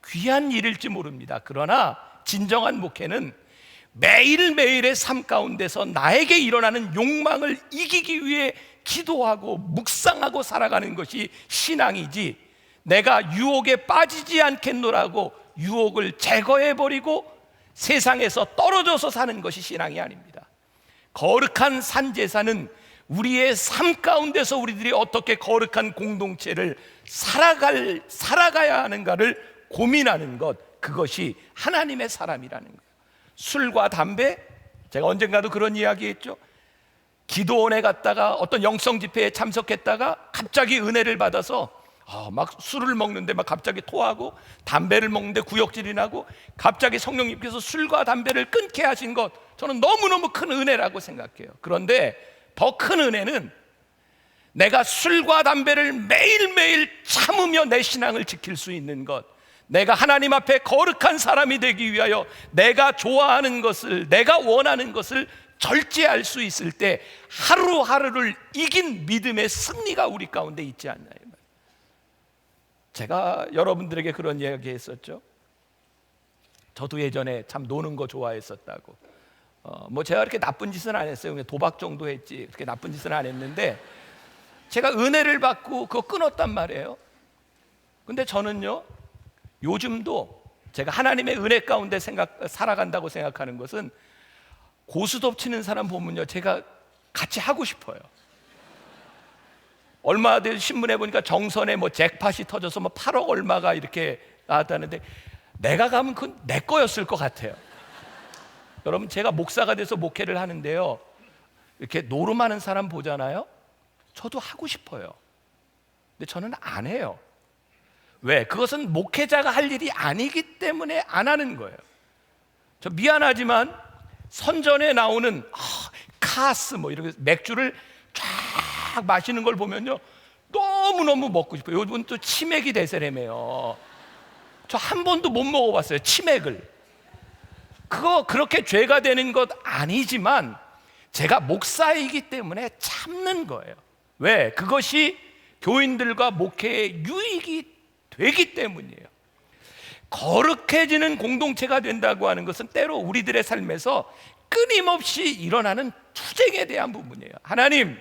귀한 일일지 모릅니다. 그러나 진정한 목회는 매일매일의 삶 가운데서 나에게 일어나는 욕망을 이기기 위해 기도하고 묵상하고 살아가는 것이 신앙이지, 내가 유혹에 빠지지 않겠노라고 유혹을 제거해버리고 세상에서 떨어져서 사는 것이 신앙이 아닙니다. 거룩한 산제사는 우리의 삶 가운데서 우리들이 어떻게 거룩한 공동체를 살아가야 하는가를 고민하는 것, 그것이 하나님의 사람이라는 거예요. 술과 담배, 제가 언젠가도 그런 이야기 했죠. 기도원에 갔다가 어떤 영성 집회에 참석했다가 갑자기 은혜를 받아서 막 술을 먹는데 막 갑자기 토하고, 담배를 먹는데 구역질이 나고, 갑자기 성령님께서 술과 담배를 끊게 하신 것, 저는 너무너무 큰 은혜라고 생각해요. 그런데 더 큰 은혜는 내가 술과 담배를 매일매일 참으며 내 신앙을 지킬 수 있는 것, 내가 하나님 앞에 거룩한 사람이 되기 위하여 내가 좋아하는 것을, 내가 원하는 것을 절제할 수 있을 때 하루하루를 이긴 믿음의 승리가 우리 가운데 있지 않나요? 제가 여러분들에게 그런 이야기 했었죠. 저도 예전에 참 노는 거 좋아했었다고. 뭐 제가 그렇게 나쁜 짓은 안 했어요. 그냥 도박 정도 했지 그렇게 나쁜 짓은 안 했는데, 제가 은혜를 받고 그거 끊었단 말이에요. 근데 저는요, 요즘도 제가 하나님의 은혜 가운데 살아간다고 생각하는 것은, 고스톱 치는 사람 보면요, 제가 같이 하고 싶어요. 얼마 전에 신문에 보니까 정선에 뭐 잭팟이 터져서 뭐 8억 얼마가 이렇게 나왔다는데, 내가 가면 그건 내 거였을 것 같아요. 여러분, 제가 목사가 돼서 목회를 하는데요, 이렇게 노름하는 사람 보잖아요. 저도 하고 싶어요. 근데 저는 안 해요. 왜? 그것은 목회자가 할 일이 아니기 때문에 안 하는 거예요. 저 미안하지만 선전에 나오는 카스 뭐 이렇게 맥주를 쫙 마시는 걸 보면요, 너무너무 먹고 싶어요. 요즘 또 치맥이 대세라며요. 저 한 번도 못 먹어봤어요, 치맥을. 그거 그렇게 죄가 되는 것 아니지만 제가 목사이기 때문에 참는 거예요. 왜? 그것이 교인들과 목회에 유익이 되기 때문이에요. 거룩해지는 공동체가 된다고 하는 것은 때로 우리들의 삶에서 끊임없이 일어나는 투쟁에 대한 부분이에요. 하나님,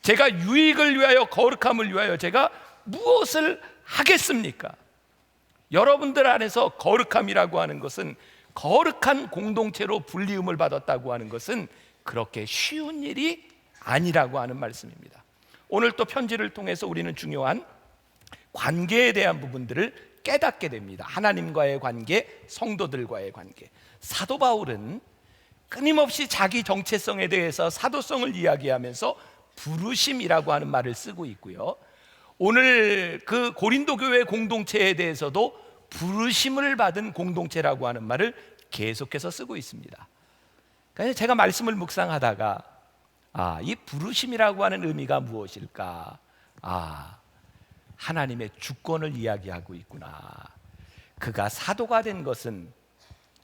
제가 유익을 위하여, 거룩함을 위하여 제가 무엇을 하겠습니까? 여러분들 안에서 거룩함이라고 하는 것은, 거룩한 공동체로 불리움을 받았다고 하는 것은 그렇게 쉬운 일이 아니라고 하는 말씀입니다. 오늘 또 편지를 통해서 우리는 중요한 관계에 대한 부분들을 깨닫게 됩니다. 하나님과의 관계, 성도들과의 관계. 사도 바울은 끊임없이 자기 정체성에 대해서 사도성을 이야기하면서 부르심이라고 하는 말을 쓰고 있고요, 오늘 그 고린도 교회 공동체에 대해서도 부르심을 받은 공동체라고 하는 말을 계속해서 쓰고 있습니다. 그러니까 제가 말씀을 묵상하다가 이 부르심이라고 하는 의미가 무엇일까? 하나님의 주권을 이야기하고 있구나. 그가 사도가 된 것은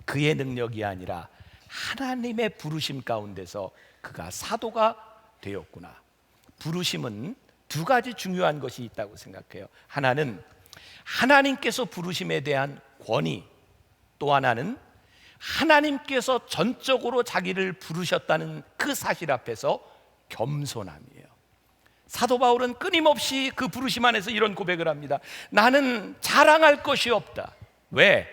그의 능력이 아니라 하나님의 부르심 가운데서 그가 사도가 되었구나. 부르심은 두 가지 중요한 것이 있다고 생각해요. 하나는 하나님께서 부르심에 대한 권위, 또 하나는 하나님께서 전적으로 자기를 부르셨다는 그 사실 앞에서 겸손함이에요. 사도 바울은 끊임없이 그 부르심 안에서 이런 고백을 합니다. 나는 자랑할 것이 없다. 왜?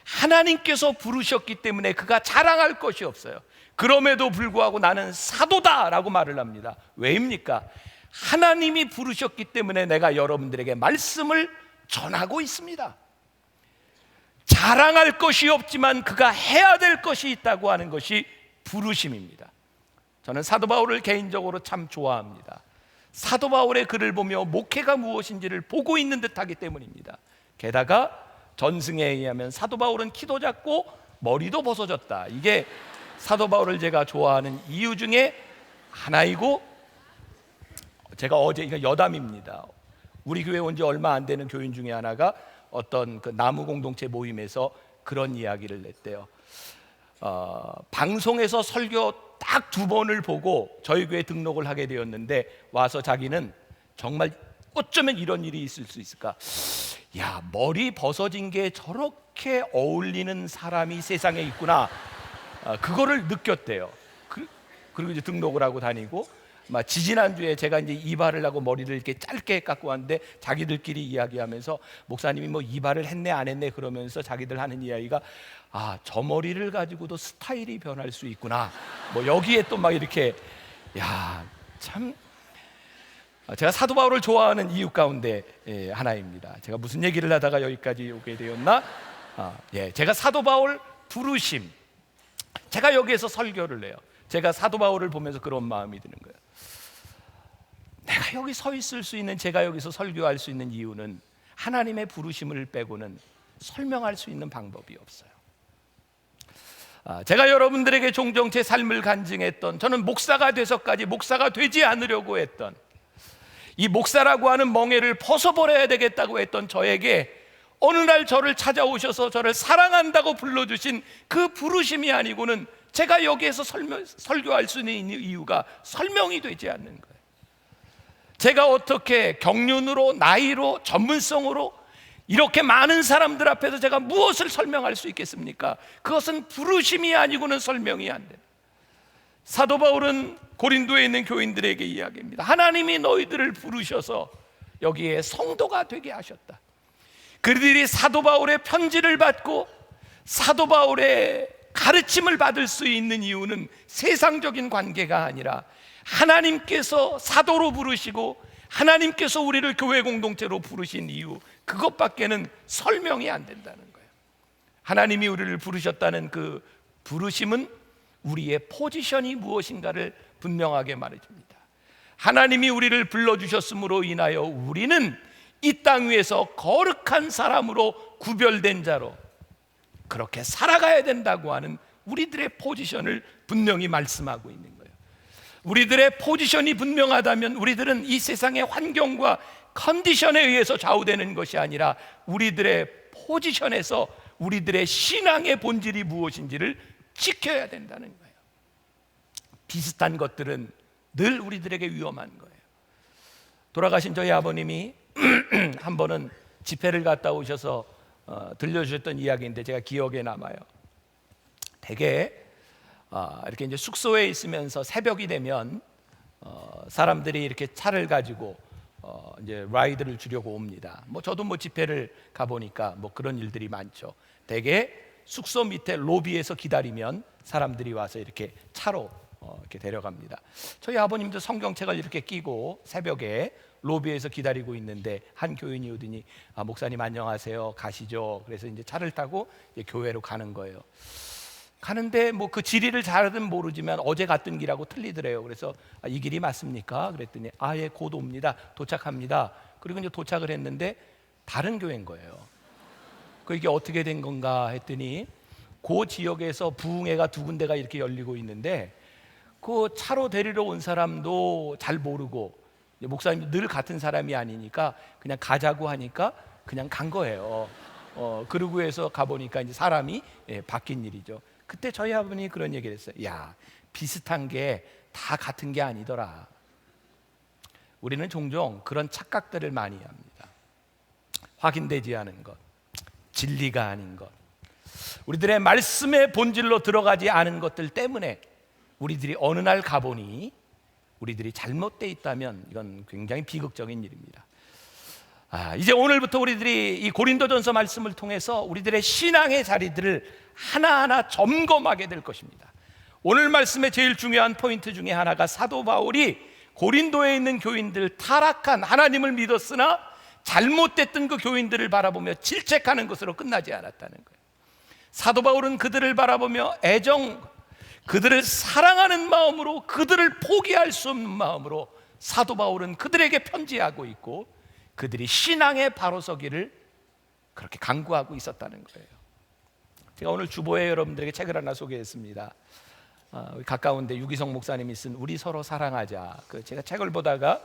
하나님께서 부르셨기 때문에 그가 자랑할 것이 없어요. 그럼에도 불구하고 나는 사도다라고 말을 합니다. 왜입니까? 하나님이 부르셨기 때문에 내가 여러분들에게 말씀을 전하고 있습니다. 자랑할 것이 없지만 그가 해야 될 것이 있다고 하는 것이 부르심입니다. 저는 사도 바울을 개인적으로 참 좋아합니다. 사도 바울의 글을 보며 목회가 무엇인지를 보고 있는 듯하기 때문입니다. 게다가 전승에 의하면 사도 바울은 키도 작고 머리도 벗어졌다. 이게 사도 바울을 제가 좋아하는 이유 중에 하나이고, 제가 어제, 이거 여담입니다. 우리 교회 온 지 얼마 안 되는 교인 중에 하나가 어떤 그 나무 공동체 모임에서 그런 이야기를 냈대요. 방송에서 설교 딱 2번을 보고 저희 교회 등록을 하게 되었는데, 와서 자기는 정말 어쩌면 이런 일이 있을 수 있을까? 야, 머리 벗어진 게 저렇게 어울리는 사람이 세상에 있구나. 그거를 느꼈대요. 그리고 이제 등록을 하고 다니고, 지지난주에 제가 이제 이발을 하고 머리를 이렇게 짧게 깎고 왔는데 자기들끼리 이야기하면서 목사님이 뭐 이발을 했네 안 했네 그러면서 자기들 하는 이야기가, 아, 저 머리를 가지고도 스타일이 변할 수 있구나. 뭐 여기에 또 막 이렇게, 야, 참, 제가 사도 바울을 좋아하는 이유 가운데 하나입니다. 제가 무슨 얘기를 하다가 여기까지 오게 되었나? 제가 사도 바울 부르심, 제가 여기에서 설교를 해요. 제가 사도 바울을 보면서 그런 마음이 드는 거예요. 내가 여기 서 있을 수 있는, 제가 여기서 설교할 수 있는 이유는 하나님의 부르심을 빼고는 설명할 수 있는 방법이 없어요. 제가 여러분들에게 종종 제 삶을 간증했던, 저는 목사가 돼서까지 목사가 되지 않으려고 했던, 이 목사라고 하는 멍에를 벗어버려야 되겠다고 했던 저에게 어느 날 저를 찾아오셔서 저를 사랑한다고 불러주신 그 부르심이 아니고는 제가 여기에서 설교할 수 있는 이유가 설명이 되지 않는 거예요. 제가 어떻게 경륜으로, 나이로, 전문성으로 이렇게 많은 사람들 앞에서 제가 무엇을 설명할 수 있겠습니까? 그것은 부르심이 아니고는 설명이 안 돼요. 사도 바울은 고린도에 있는 교인들에게 이야기합니다. 하나님이 너희들을 부르셔서 여기에 성도가 되게 하셨다. 그들이 사도 바울의 편지를 받고 사도 바울의 가르침을 받을 수 있는 이유는 세상적인 관계가 아니라 하나님께서 사도로 부르시고 하나님께서 우리를 교회 공동체로 부르신 이유, 그것밖에는 설명이 안 된다는 거예요. 하나님이 우리를 부르셨다는 그 부르심은 우리의 포지션이 무엇인가를 분명하게 말해줍니다. 하나님이 우리를 불러주셨으므로 인하여 우리는 이 땅 위에서 거룩한 사람으로 구별된 자로 그렇게 살아가야 된다고 하는 우리들의 포지션을 분명히 말씀하고 있는 거예요. 우리들의 포지션이 분명하다면 우리들은 이 세상의 환경과 컨디션에 의해서 좌우되는 것이 아니라 우리들의 포지션에서 우리들의 신앙의 본질이 무엇인지를 지켜야 된다는 거예요. 비슷한 것들은 늘 우리들에게 위험한 거예요. 돌아가신 저희 아버님이 한 번은 집회를 갔다 오셔서 들려주셨던 이야기인데 제가 기억에 남아요. 대개 이렇게 이제 숙소에 있으면서 새벽이 되면 사람들이 이렇게 차를 가지고 이제 라이드를 주려고 옵니다. 뭐 저도 뭐 집회를 가 보니까 뭐 그런 일들이 많죠. 대개 숙소 밑에 로비에서 기다리면 사람들이 와서 이렇게 차로 이렇게 데려갑니다. 저희 아버님도 성경책을 이렇게 끼고 새벽에 로비에서 기다리고 있는데 한 교인이 오더니 목사님 안녕하세요, 가시죠. 그래서 이제 차를 타고 이제 교회로 가는 거예요. 가는데 뭐 그 지리를 잘은 모르지만 어제 갔던 길하고 틀리더래요. 그래서 이 길이 맞습니까? 그랬더니 예, 곧 옵니다. 도착합니다. 그리고 이제 도착을 했는데 다른 교회인 거예요. 이게 어떻게 된 건가 했더니 그 지역에서 부흥회가 2군데가 이렇게 열리고 있는데 그 차로 데리러 온 사람도 잘 모르고 목사님 늘 같은 사람이 아니니까 그냥 가자고 하니까 그냥 간 거예요. 그러고 해서 가보니까 이제 사람이 바뀐 일이죠. 그때 저희 아버님이 그런 얘기를 했어요. 야, 비슷한 게 다 같은 게 아니더라. 우리는 종종 그런 착각들을 많이 합니다. 확인되지 않은 것, 진리가 아닌 것, 우리들의 말씀의 본질로 들어가지 않은 것들 때문에 우리들이 어느 날 가보니 우리들이 잘못되어 있다면 이건 굉장히 비극적인 일입니다. 이제 오늘부터 우리들이 이 고린도전서 말씀을 통해서 우리들의 신앙의 자리들을 하나하나 점검하게 될 것입니다. 오늘 말씀의 제일 중요한 포인트 중에 하나가 사도 바울이 고린도에 있는 교인들, 타락한 하나님을 믿었으나 잘못됐던 그 교인들을 바라보며 질책하는 것으로 끝나지 않았다는 거예요. 사도 바울은 그들을 바라보며 애정, 그들을 사랑하는 마음으로, 그들을 포기할 수 없는 마음으로 사도 바울은 그들에게 편지하고 있고 그들이 신앙의 바로 서기를 그렇게 강구하고 있었다는 거예요. 제가 오늘 주보에 여러분들에게 책을 하나 소개했습니다. 가까운데 유기성 목사님이 쓴 우리 서로 사랑하자. 제가 책을 보다가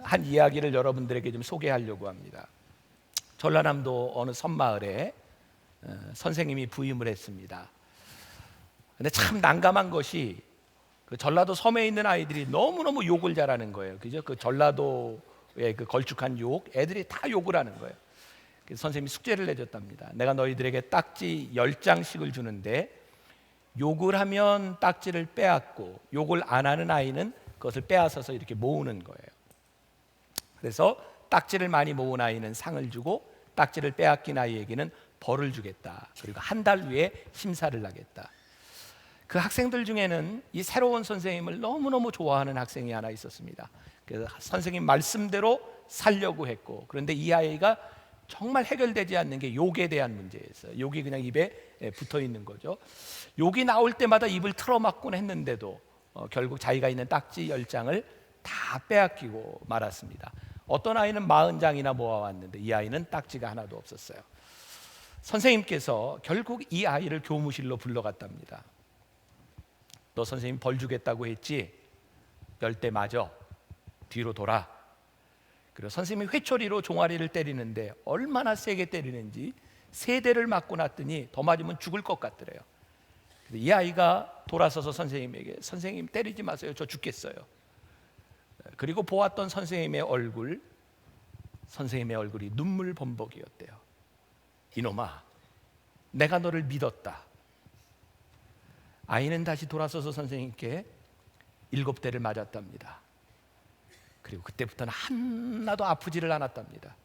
한 이야기를 여러분들에게 좀 소개하려고 합니다. 전라남도 어느 섬마을에 선생님이 부임을 했습니다. 근데 참 난감한 것이 그 전라도 섬에 있는 아이들이 너무너무 욕을 잘하는 거예요. 그죠? 그 전라도의 그 걸쭉한 욕, 애들이 다 욕을 하는 거예요. 그래서 선생님이 숙제를 내줬답니다. 내가 너희들에게 딱지 10장씩을 주는데 욕을 하면 딱지를 빼앗고 욕을 안 하는 아이는 그것을 빼앗아서 이렇게 모으는 거예요. 그래서 딱지를 많이 모은 아이는 상을 주고 딱지를 빼앗긴 아이에게는 벌을 주겠다. 그리고 한 달 후에 심사를 하겠다. 그 학생들 중에는 이 새로운 선생님을 너무너무 좋아하는 학생이 하나 있었습니다. 그래서 선생님 말씀대로 살려고 했고, 그런데 이 아이가 정말 해결되지 않는 게 욕에 대한 문제였어요. 욕이 그냥 입에 붙어 있는 거죠. 욕이 나올 때마다 입을 틀어막곤 했는데도 결국 자기가 있는 딱지 10장을 다 빼앗기고 말았습니다. 어떤 아이는 40장이나 모아왔는데 이 아이는 딱지가 하나도 없었어요. 선생님께서 결국 이 아이를 교무실로 불러갔답니다. 너 선생님 벌 주겠다고 했지? 10대 맞아. 뒤로 돌아. 그리고 선생님이 회초리로 종아리를 때리는데 얼마나 세게 때리는지 3대를 맞고 났더니 더 맞으면 죽을 것 같더래요. 이 아이가 돌아서서 선생님에게 선생님 때리지 마세요. 저 죽겠어요. 그리고 보았던 선생님의 얼굴이 눈물 범벅이었대요. 이놈아, 내가 너를 믿었다. 아이는 다시 돌아서서 선생님께 7대를 맞았답니다. 그리고 그때부터는 하나도 아프지를 않았답니다.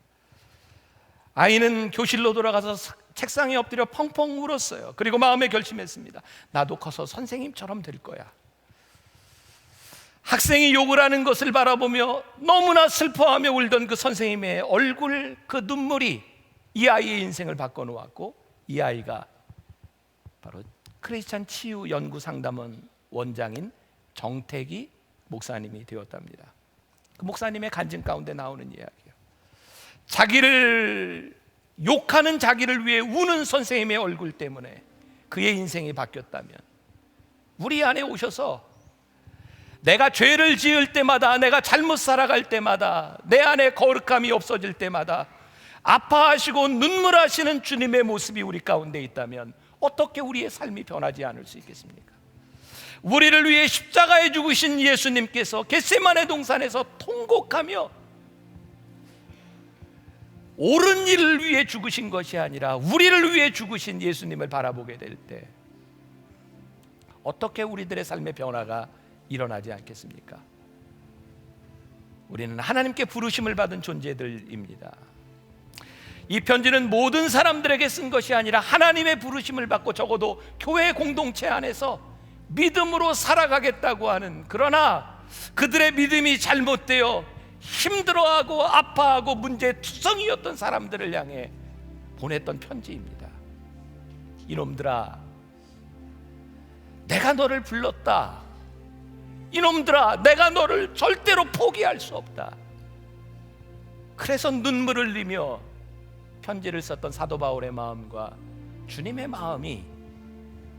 아이는 교실로 돌아가서 책상에 엎드려 펑펑 울었어요. 그리고 마음에 결심했습니다. 나도 커서 선생님처럼 될 거야. 학생이 욕을 하는 것을 바라보며 너무나 슬퍼하며 울던 그 선생님의 얼굴, 그 눈물이 이 아이의 인생을 바꿔놓았고, 이 아이가 바로 크리스찬 치유 연구 상담원 원장인 정택이 목사님이 되었답니다. 그 목사님의 간증 가운데 나오는 이야기예요. 자기를 욕하는 자기를 위해 우는 선생님의 얼굴 때문에 그의 인생이 바뀌었다면, 우리 안에 오셔서 내가 죄를 지을 때마다, 내가 잘못 살아갈 때마다, 내 안에 거룩함이 없어질 때마다 아파하시고 눈물하시는 주님의 모습이 우리 가운데 있다면 어떻게 우리의 삶이 변하지 않을 수 있겠습니까? 우리를 위해 십자가에 죽으신 예수님께서 겟세마네 동산에서 통곡하며 옳은 일을 위해 죽으신 것이 아니라 우리를 위해 죽으신 예수님을 바라보게 될 때 어떻게 우리들의 삶의 변화가 일어나지 않겠습니까? 우리는 하나님께 부르심을 받은 존재들입니다. 이 편지는 모든 사람들에게 쓴 것이 아니라 하나님의 부르심을 받고 적어도 교회 공동체 안에서 믿음으로 살아가겠다고 하는, 그러나 그들의 믿음이 잘못되어 힘들어하고 아파하고 문제투성이었던 사람들을 향해 보냈던 편지입니다. 이놈들아, 내가 너를 불렀다. 이놈들아, 내가 너를 절대로 포기할 수 없다. 그래서 눈물을 흘리며 편지를 썼던 사도 바울의 마음과 주님의 마음이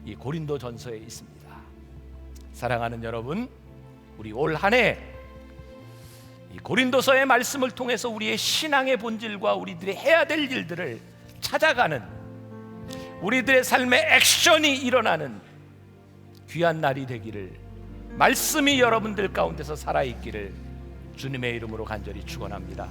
이 고린도전서에 있습니다. 사랑하는 여러분, 우리 올 한 해 이 고린도서의 말씀을 통해서 우리의 신앙의 본질과 우리들이 해야 될 일들을 찾아가는, 우리들의 삶의 액션이 일어나는 귀한 날이 되기를, 말씀이 여러분들 가운데서 살아있기를 주님의 이름으로 간절히 축원합니다.